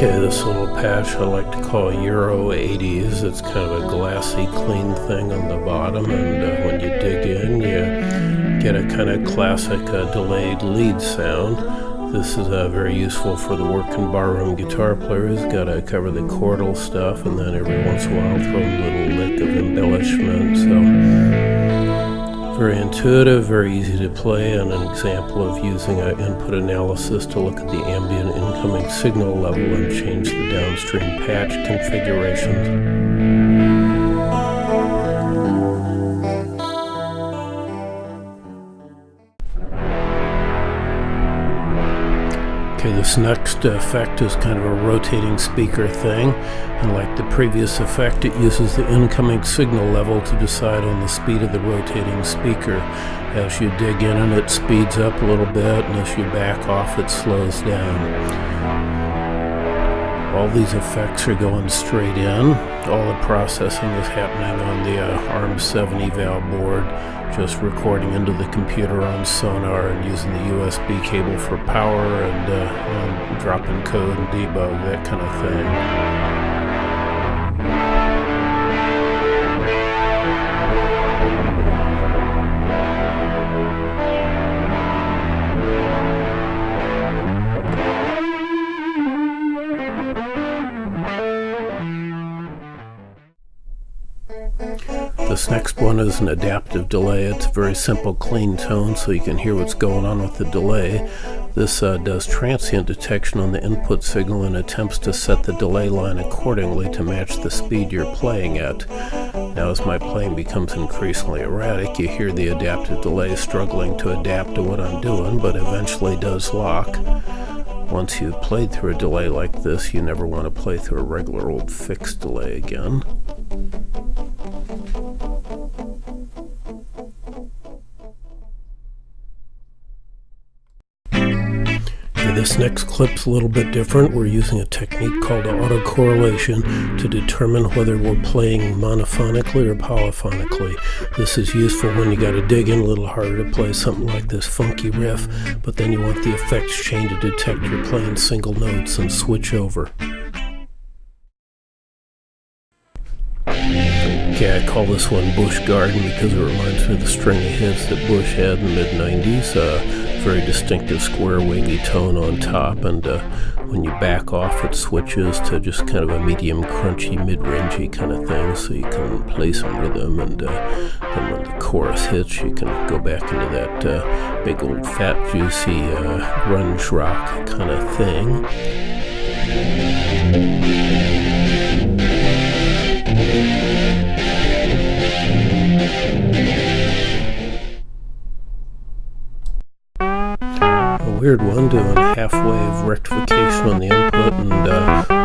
Okay, this little patch I like to call Euro 80s. It's kind of a glassy, clean thing on the bottom, and when you dig in, you get a kind of classic delayed lead sound. This is very useful for the working barroom guitar players. Got to cover the chordal stuff, and then every once in a while throw a little lick of embellishment. So very intuitive, very easy to play, and an example of using an input analysis to look at the ambient incoming signal level and change the downstream patch configurations. Okay, this next effect is kind of a rotating speaker thing, and like the previous effect, it uses the incoming signal level to decide on the speed of the rotating speaker. As you dig in and it speeds up a little bit, and as you back off it slows down. All these effects are going straight in. All the processing is happening on the ARM7 eval board, just recording into the computer on Sonar and using the USB cable for power and dropping code and debug, that kind of thing. This next one is an adaptive delay. It's a very simple, clean tone, so you can hear what's going on with the delay. This does transient detection on the input signal and attempts to set the delay line accordingly to match the speed you're playing at. Now, as my playing becomes increasingly erratic, you hear the adaptive delay struggling to adapt to what I'm doing, but eventually does lock. Once you've played through a delay like this, you never want to play through a regular old fixed delay again. This next clip's a little bit different. We're using a technique called autocorrelation to determine whether we're playing monophonically or polyphonically. This is useful when you got to dig in a little harder to play something like this funky riff, but then you want the effects chain to detect you're playing single notes and switch over. Okay, I call this one Bush Garden because it reminds me of the string of hits that Bush had in the mid-90s. Very distinctive square wavy tone on top, and when you back off it switches to just kind of a medium crunchy mid-rangey kind of thing, so you can play some rhythm, and then when the chorus hits you can go back into that big old fat juicy grunge rock kind of thing. Weird one, doing half wave rectification on the input, and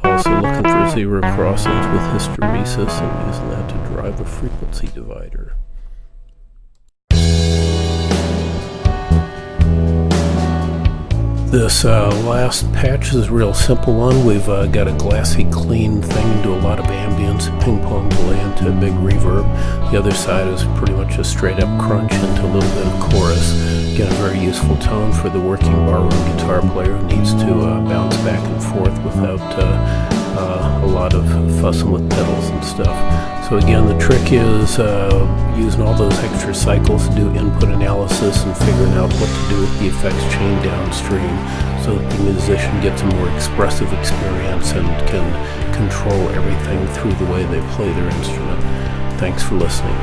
also looking for zero crossings with hysteresis and using that to drive a frequency divider. This last patch is a real simple one. We've got a glassy, clean thing into a lot of ambience, ping pong delay into a big reverb. The other side is pretty much a straight up crunch into a little bit of chorus. Again, a very useful tone for the working barroom guitar player who needs to bounce back and forth without a lot of fussing with pedals and stuff. So again, the trick is using all those extra cycles to do input analysis and figuring out what to do with the effects chain downstream so that the musician gets a more expressive experience and can control everything through the way they play their instrument. Thanks for listening.